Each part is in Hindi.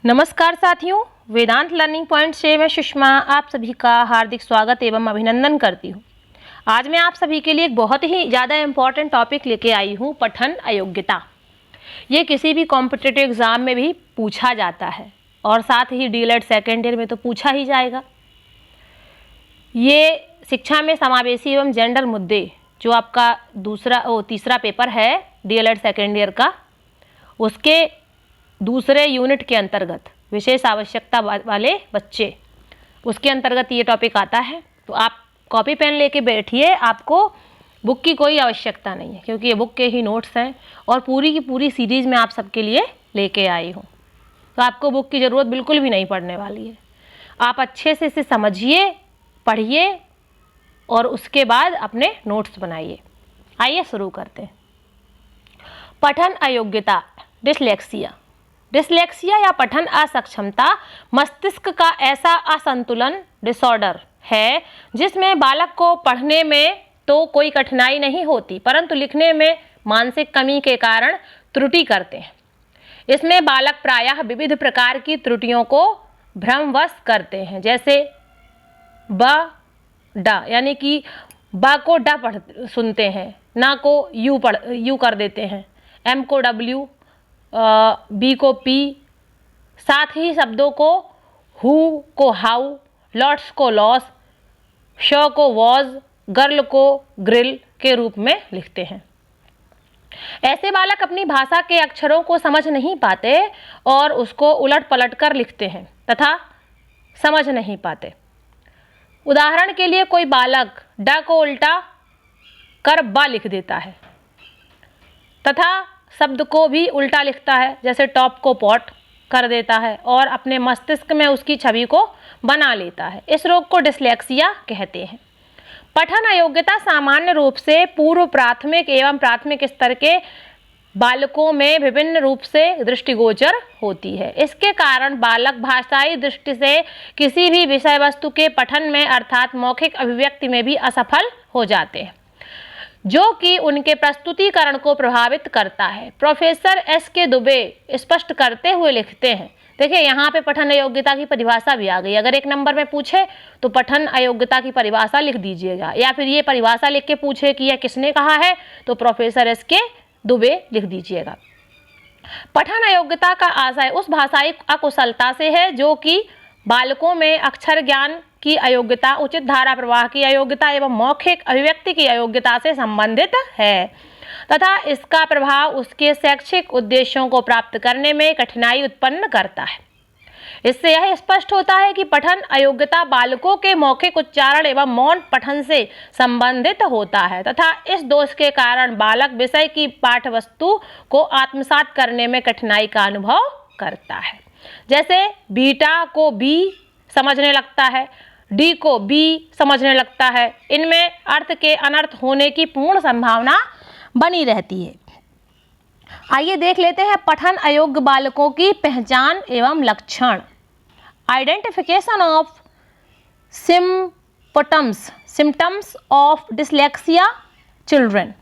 नमस्कार साथियों, वेदांत लर्निंग पॉइंट से मैं सुषमा आप सभी का हार्दिक स्वागत एवं अभिनंदन करती हूँ। आज मैं आप सभी के लिए एक बहुत ही ज़्यादा इम्पॉर्टेंट टॉपिक लेके आई हूँ, पठन अयोग्यता। ये किसी भी कॉम्पिटिटिव एग्ज़ाम में भी पूछा जाता है और साथ ही डीएलएड सेकेंड ईयर में तो पूछा ही जाएगा। ये शिक्षा में समावेशी एवं जेंडर मुद्दे जो आपका तीसरा पेपर है डीएलएड सेकेंड ईयर का, उसके दूसरे यूनिट के अंतर्गत विशेष आवश्यकता वाले बच्चे, उसके अंतर्गत ये टॉपिक आता है। तो आप कॉपी पेन लेके बैठिए, आपको बुक की कोई आवश्यकता नहीं है क्योंकि ये बुक के ही नोट्स हैं और पूरी की पूरी सीरीज़ में आप सबके लिए लेके आई हूँ। तो आपको बुक की ज़रूरत बिल्कुल भी नहीं पड़ने वाली है। आप अच्छे से इसे समझिए, पढ़िए और उसके बाद अपने नोट्स बनाइए। आइए शुरू करते हैं। पठन अयोग्यता, डिसलेक्सिया या पठन असक्षमता मस्तिष्क का ऐसा असंतुलन डिसऑर्डर है जिसमें बालक को पढ़ने में तो कोई कठिनाई नहीं होती परंतु लिखने में मानसिक कमी के कारण त्रुटि करते हैं। इसमें बालक प्रायः विविध प्रकार की त्रुटियों को भ्रमवश करते हैं, जैसे ब डा, यानी कि ब को ड सुनते हैं, ना को यू कर देते हैं, एम को डब्ल्यू, बी को पी, साथ ही शब्दों को हु को हाउ, लॉट्स को लॉस, शो को वॉज, गर्ल को ग्रिल के रूप में लिखते हैं। ऐसे बालक अपनी भाषा के अक्षरों को समझ नहीं पाते और उसको उलट पलट कर लिखते हैं तथा समझ नहीं पाते। उदाहरण के लिए कोई बालक ड को उल्टा कर ब लिख देता है तथा शब्द को भी उल्टा लिखता है, जैसे टॉप को पॉट कर देता है और अपने मस्तिष्क में उसकी छवि को बना लेता है। इस रोग को डिसलेक्सिया कहते हैं। पठन अयोग्यता सामान्य रूप से पूर्व प्राथमिक एवं प्राथमिक स्तर के बालकों में विभिन्न रूप से दृष्टिगोचर होती है। इसके कारण बालक भाषाई दृष्टि से किसी भी विषय वस्तु के पठन में अर्थात मौखिक अभिव्यक्ति में भी असफल हो जाते हैं, जो कि उनके प्रस्तुतिकरण को प्रभावित करता है। प्रोफेसर एस के दुबे स्पष्ट करते हुए लिखते हैं, देखिए यहाँ पे पठन अयोग्यता की परिभाषा भी आ गई। अगर एक नंबर में पूछे तो पठन अयोग्यता की परिभाषा लिख दीजिएगा, या फिर ये परिभाषा लिख के पूछे कि यह किसने कहा है तो प्रोफेसर एस के दुबे लिख दीजिएगा। पठन अयोग्यता का आशय उस भाषाई अकुशलता से है जो कि बालकों में अक्षर ज्ञान की अयोग्यता, उचित धारा प्रवाह की अयोग्यता एवं मौखिक अभिव्यक्ति की अयोग्यता से संबंधित है तथा इसका प्रभाव उसके शैक्षिक उद्देश्यों को प्राप्त करने में कठिनाई उत्पन्न करता है। इससे यह स्पष्ट होता है कि पठन अयोग्यता बालकों के मौखिक उच्चारण एवं मौन पठन से संबंधित होता है तथा इस दोष के कारण बालक विषय की पाठ्यवस्तु को आत्मसात करने में कठिनाई का अनुभव करता है। जैसे बीटा को बी समझने लगता है, डी को बी समझने लगता है। इनमें अर्थ के अनर्थ होने की पूर्ण संभावना बनी रहती है। आइए देख लेते हैं पठन अयोग्य बालकों की पहचान एवं लक्षण। Identification of symptoms of dyslexia children.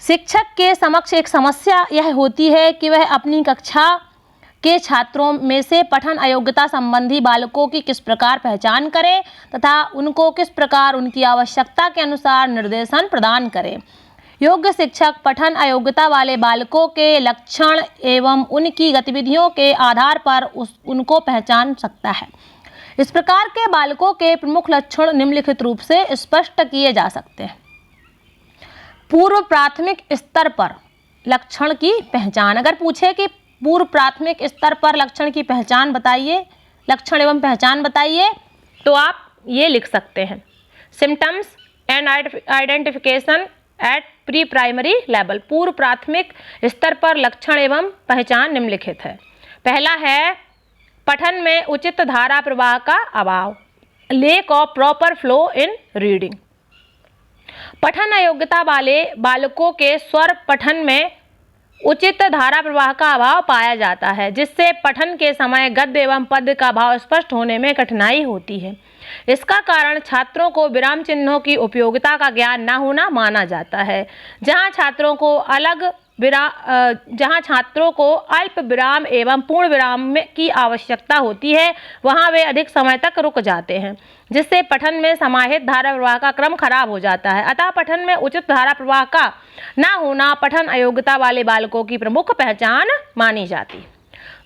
शिक्षक के समक्ष एक समस्या यह होती है कि वह अपनी कक्षा के छात्रों में से पठन अयोग्यता संबंधी बालकों की किस प्रकार पहचान करें तथा उनको किस प्रकार उनकी आवश्यकता के अनुसार निर्देशन प्रदान करें। योग्य शिक्षक पठन अयोग्यता वाले बालकों के लक्षण एवं उनकी गतिविधियों के आधार पर उनको पहचान सकता है। इस प्रकार के बालकों के प्रमुख लक्षण निम्नलिखित रूप से स्पष्ट किए जा सकते हैं। पूर्व प्राथमिक स्तर पर लक्षण की पहचान। अगर पूछे कि पूर्व प्राथमिक स्तर पर लक्षण की पहचान बताइए, लक्षण एवं पहचान बताइए, तो आप ये लिख सकते हैं, symptoms and identification at pre primary level. पूर्व प्राथमिक स्तर पर लक्षण एवं पहचान निम्नलिखित है। पहला है पठन में उचित धारा प्रवाह का अभाव, lack of proper flow in reading. पठन अयोग्यता वाले बालकों के स्वर पठन में उचित धारा प्रवाह का अभाव पाया जाता है, जिससे पठन के समय गद्य एवं पद्य का भाव स्पष्ट होने में कठिनाई होती है। इसका कारण छात्रों को विराम चिन्हों की उपयोगिता का ज्ञान न होना माना जाता है। जहां छात्रों को अलग जहाँ छात्रों को अल्प विराम एवं पूर्ण विराम की आवश्यकता होती है वहाँ वे अधिक समय तक रुक जाते हैं, जिससे पठन में समाहित धारा प्रवाह का क्रम खराब हो जाता है। अतः पठन में उचित धारा प्रवाह का न होना पठन अयोग्यता वाले बालकों की प्रमुख पहचान मानी जाती।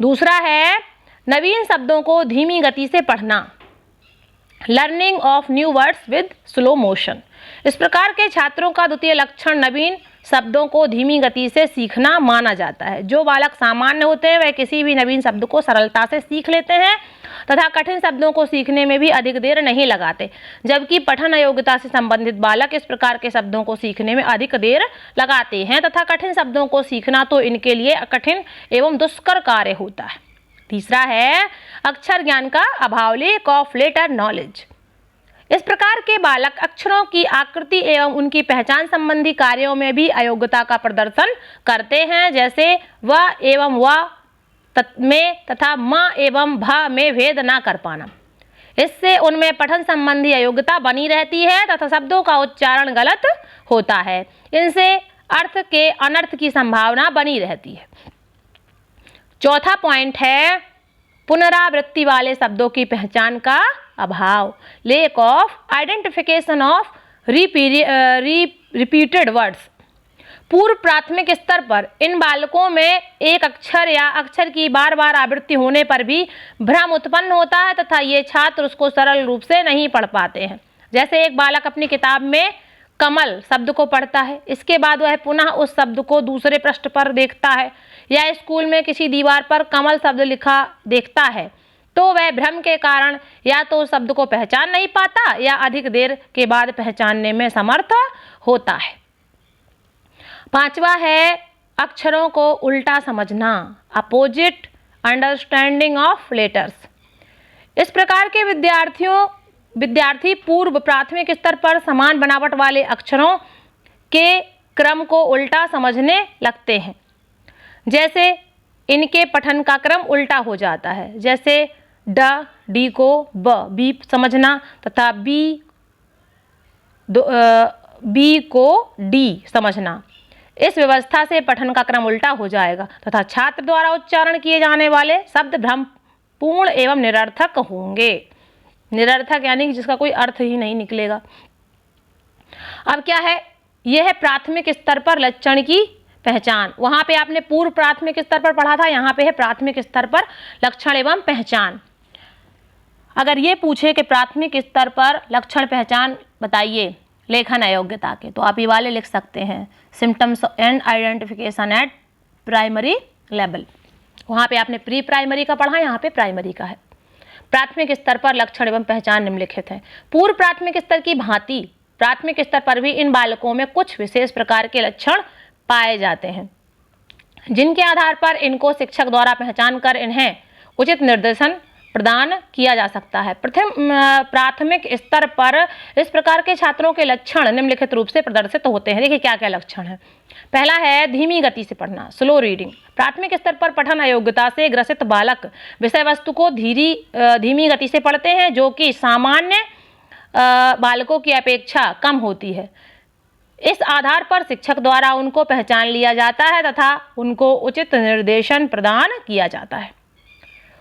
दूसरा है नवीन शब्दों को धीमी गति से पढ़ना, learning of new words with slow motion. इस प्रकार के छात्रों का द्वितीय लक्षण नवीन शब्दों को धीमी गति से सीखना माना जाता है। जो बालक सामान्य होते हैं वह किसी भी नवीन शब्द को सरलता से सीख लेते हैं तथा कठिन शब्दों को सीखने में भी अधिक देर नहीं लगाते, जबकि पठन अयोग्यता से संबंधित बालक इस प्रकार के शब्दों को सीखने में अधिक देर लगाते हैं तथा कठिन शब्दों को सीखना तो इनके लिए कठिन एवं दुष्कर कार्य होता है। तीसरा है अक्षर ज्ञान का अभाव, लैक ऑफ लेटर नॉलेज। इस प्रकार के बालक अक्षरों की आकृति एवं उनकी पहचान संबंधी कार्यों में भी अयोग्यता का प्रदर्शन करते हैं, जैसे व एवं व में तथा म एवं भ में भेद न कर पाना। इससे उनमें पठन संबंधी अयोग्यता बनी रहती है तथा शब्दों का उच्चारण गलत होता है। इनसे अर्थ के अनर्थ की संभावना बनी रहती है। चौथा पॉइंट है पुनरावृत्ति वाले शब्दों की पहचान का अभाव, lack of identification of repeated words. पूर्व प्राथमिक स्तर पर इन बालकों में एक अक्षर या अक्षर की बार बार आवृत्ति होने पर भी भ्रम उत्पन्न होता है तथा ये छात्र उसको सरल रूप से नहीं पढ़ पाते हैं। जैसे एक बालक अपनी किताब में कमल शब्द को पढ़ता है, इसके बाद वह पुनः उस शब्द को दूसरे पृष्ठ पर देखता है या स्कूल में किसी दीवार पर कमल शब्द लिखा देखता है, तो वह भ्रम के कारण या तो उस शब्द को पहचान नहीं पाता या अधिक देर के बाद पहचानने में समर्थ होता है। पांचवा है अक्षरों को उल्टा समझना, अपोजिट अंडरस्टैंडिंग ऑफ लेटर्स। इस प्रकार के विद्यार्थी पूर्व प्राथमिक स्तर पर समान बनावट वाले अक्षरों के क्रम को उल्टा समझने लगते हैं। जैसे इनके पठन का क्रम उल्टा हो जाता है, जैसे ड डी को बी समझना तथा बी को डी समझना। इस व्यवस्था से पठन का क्रम उल्टा हो जाएगा तथा छात्र द्वारा उच्चारण किए जाने वाले शब्द भ्रमपूर्ण एवं निरर्थक होंगे। निरर्थक यानी कि जिसका कोई अर्थ ही नहीं निकलेगा। अब क्या है, यह है प्राथमिक स्तर पर लक्षण की पहचान। वहां पे आपने पूर्व प्राथमिक स्तर पर पढ़ा था, यहाँ पे है प्राथमिक स्तर पर लक्षण एवं पहचान। अगर ये पूछे कि प्राथमिक स्तर पर लक्षण पहचान बताइए लेखन अयोग्यता के, तो आप ये वाले लिख सकते हैं, symptoms and identification eight primary level. वहाँ पे आपने प्री प्राइमरी का पढ़ा, यहाँ पे प्राइमरी का है। प्राथमिक स्तर पर लक्षण एवं पहचान निम्नलिखित है। पूर्व प्राथमिक स्तर की भांति प्राथमिक स्तर पर भी इन बालकों में कुछ विशेष प्रकार के लक्षण पाए जाते हैं, जिनके आधार पर इनको शिक्षक द्वारा पहचान कर इन्हें उचित निर्देशन प्रदान किया जा सकता है। प्राथमिक स्तर पर इस प्रकार के छात्रों के लक्षण निम्नलिखित रूप से प्रदर्शित होते हैं। देखिए क्या क्या लक्षण है। पहला है धीमी गति से पढ़ना, स्लो रीडिंग। प्राथमिक स्तर पर पठन अयोग्यता से ग्रसित बालक विषय वस्तु को धीमी गति से पढ़ते हैं, जो कि सामान्य बालकों की अपेक्षा कम होती है। इस आधार पर शिक्षक द्वारा उनको पहचान लिया जाता है तथा उनको उचित निर्देशन प्रदान किया जाता है।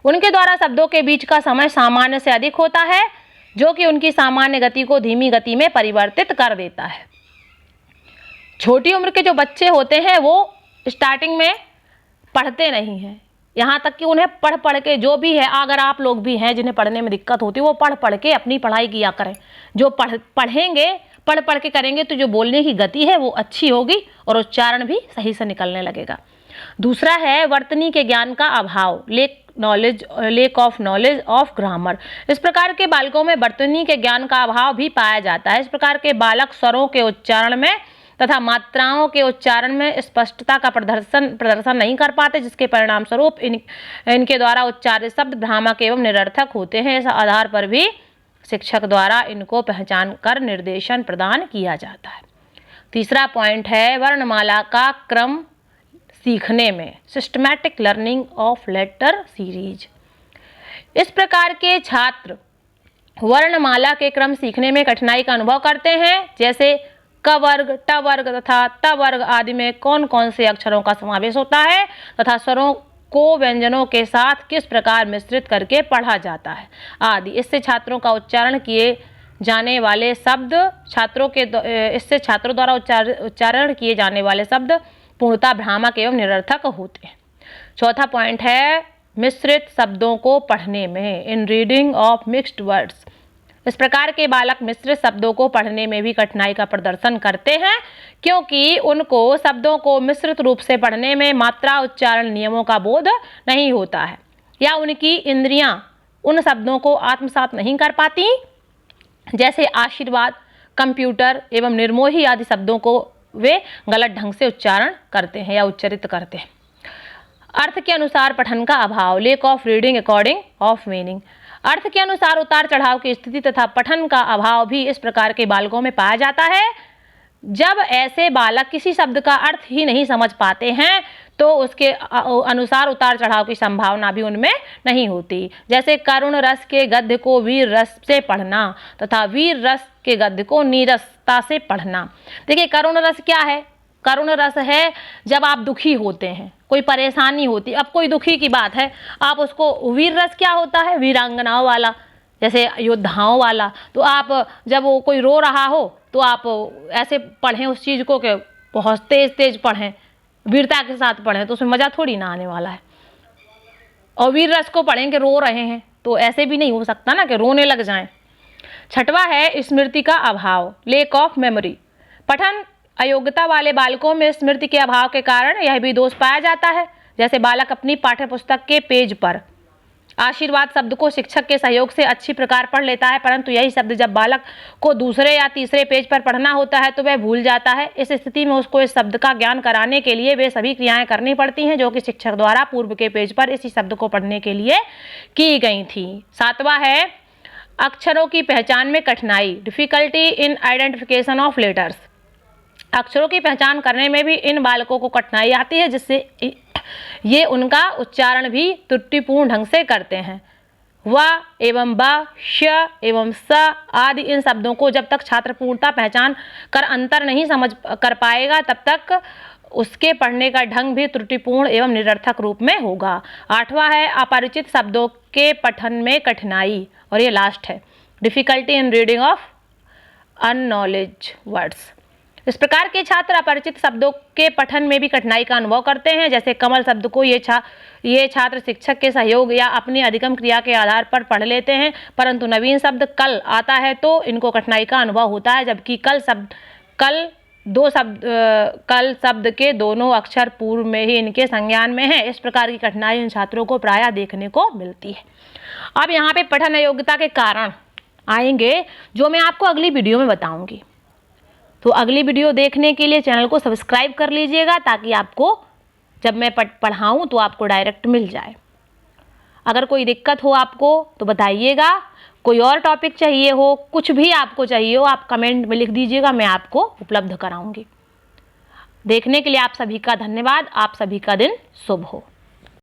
उनके द्वारा शब्दों के बीच का समय सामान्य से अधिक होता है, जो कि उनकी सामान्य गति को धीमी गति में परिवर्तित कर देता है। छोटी उम्र के जो बच्चे होते हैं वो स्टार्टिंग में पढ़ते नहीं हैं, यहाँ तक कि उन्हें पढ़ पढ़ के, जो भी है, अगर आप लोग भी हैं जिन्हें पढ़ने में दिक्कत होती है, वो पढ़ पढ़ के अपनी पढ़ाई किया करें। जो पढ़ेंगे, पढ़ पढ़ के करेंगे तो जो बोलने की गति है वो अच्छी होगी और उच्चारण भी सही से निकलने लगेगा। दूसरा है वर्तनी के ज्ञान का अभाव, lack of knowledge of grammar. इस प्रकार के बालकों में वर्तनी के ज्ञान का अभाव भी पाया जाता है। इस प्रकार के बालक स्वरों के उच्चारण में तथा मात्राओं के उच्चारण में स्पष्टता का प्रदर्शन नहीं कर पाते, जिसके परिणाम स्वरूप इनके द्वारा उच्चारित शब्द भ्रामक एवं निरर्थक होते हैं। इस आधार पर भी शिक्षक द्वारा इनको पहचान कर निर्देशन प्रदान किया जाता है। तीसरा पॉइंट है वर्णमाला का क्रम सीखने में, systematic learning of letter series. इस प्रकार के छात्र वर्णमाला के क्रम सीखने में कठिनाई का अनुभव करते हैं, जैसे क वर्ग, ट वर्ग तथा त वर्ग आदि में कौन कौन से अक्षरों का समावेश होता है तथा स्वरों को व्यंजनों के साथ किस प्रकार मिश्रित करके पढ़ा जाता है आदि। इससे छात्रों का उच्चारण किए जाने वाले शब्द इससे छात्रों द्वारा उच्चारण किए जाने वाले शब्द पूर्णतः भ्रामक एवं निरर्थक होते हैं। चौथा पॉइंट है मिश्रित शब्दों को पढ़ने में, इन रीडिंग ऑफ मिक्स्ड वर्ड्स। इस प्रकार के बालक मिश्रित शब्दों को पढ़ने में भी कठिनाई का प्रदर्शन करते हैं क्योंकि उनको शब्दों को मिश्रित रूप से पढ़ने में मात्रा उच्चारण नियमों का बोध नहीं होता है या उनकी इंद्रियां उन शब्दों को आत्मसात नहीं कर पाती। जैसे आशीर्वाद, कंप्यूटर एवं निर्मोही आदि शब्दों को वे गलत ढंग से उच्चारण करते हैं या उच्चरित करते हैं। अर्थ के अनुसार पठन का अभाव, lack of reading according of meaning. अर्थ के अनुसार उतार चढ़ाव की स्थिति तथा पठन का अभाव भी इस प्रकार के बालकों में पाया जाता है। जब ऐसे बालक किसी शब्द का अर्थ ही नहीं समझ पाते हैं तो उसके अनुसार उतार चढ़ाव की संभावना भी उनमें नहीं होती। जैसे करुण रस के गद्य को वीर रस से पढ़ना तथा वीर रस के गद्य को नीरसता से पढ़ना। देखिए करुण रस क्या है? करुण रस है जब आप दुखी होते हैं, कोई परेशानी होती, अब कोई दुखी की बात है, आप उसको, वीर रस क्या होता है? वीरांगनाओं वाला, जैसे योद्धाओं वाला। तो आप जब वो कोई रो रहा हो तो आप ऐसे पढ़ें उस चीज़ को कि बहुत तेज तेज पढ़ें, वीरता के साथ पढ़ें, तो उसमें मज़ा थोड़ी ना आने वाला है। और वीर रस को पढ़ें कि रो रहे हैं तो ऐसे भी नहीं हो सकता ना कि रोने लग जाएं। छठवां है स्मृति का अभाव, लेक ऑफ मेमोरी। पठन अयोग्यता वाले बालकों में स्मृति के अभाव के कारण यह भी दोष पाया जाता है। जैसे बालक अपनी पाठ्यपुस्तक के पेज पर आशीर्वाद शब्द को शिक्षक के सहयोग से अच्छी प्रकार पढ़ लेता है, परंतु यही शब्द जब बालक को दूसरे या तीसरे पेज पर पढ़ना होता है तो वह भूल जाता है। इस स्थिति में उसको इस शब्द का ज्ञान कराने के लिए वे सभी क्रियाएं करनी पड़ती हैं जो कि शिक्षक द्वारा पूर्व के पेज पर इसी शब्द को पढ़ने के लिए की गई थी। सातवां है अक्षरों की पहचान में कठिनाई, difficulty in identification of letters. अक्षरों की पहचान करने में भी इन बालकों को कठिनाई आती है जिससे ये उनका उच्चारण भी त्रुटिपूर्ण ढंग से करते हैं। व एवं ब, श एवं स आदि इन शब्दों को जब तक छात्र पूर्णतः पहचान कर अंतर नहीं समझ कर पाएगा तब तक उसके पढ़ने का ढंग भी त्रुटिपूर्ण एवं निरर्थक रूप में होगा। आठवां है अपरिचित शब्दों के पठन में कठिनाई, और ये लास्ट है difficulty in reading of unknowledge words. इस प्रकार के छात्र अपरिचित शब्दों के पठन में भी कठिनाई का अनुभव करते हैं। जैसे कमल शब्द को ये छात्र शिक्षक के सहयोग या अपनी अधिगम क्रिया के आधार पर पढ़ लेते हैं, परंतु नवीन शब्द कल आता है तो इनको कठिनाई का अनुभव होता है, जबकि कल शब्द के दोनों अक्षर पूर्व में ही इनके संज्ञान में है। इस प्रकार की कठिनाई इन छात्रों को प्रायः देखने को मिलती है। अब यहाँ पे पठन अयोग्यता के कारण आएंगे जो मैं आपको अगली वीडियो में बताऊंगी। तो अगली वीडियो देखने के लिए चैनल को सब्सक्राइब कर लीजिएगा ताकि आपको जब मैं पढ़ाऊँ तो आपको डायरेक्ट मिल जाए। अगर कोई दिक्कत हो आपको तो बताइएगा, कोई और टॉपिक चाहिए हो, कुछ भी आपको चाहिए हो आप कमेंट में लिख दीजिएगा, मैं आपको उपलब्ध कराऊंगी। देखने के लिए आप सभी का धन्यवाद। आप सभी का दिन शुभ हो।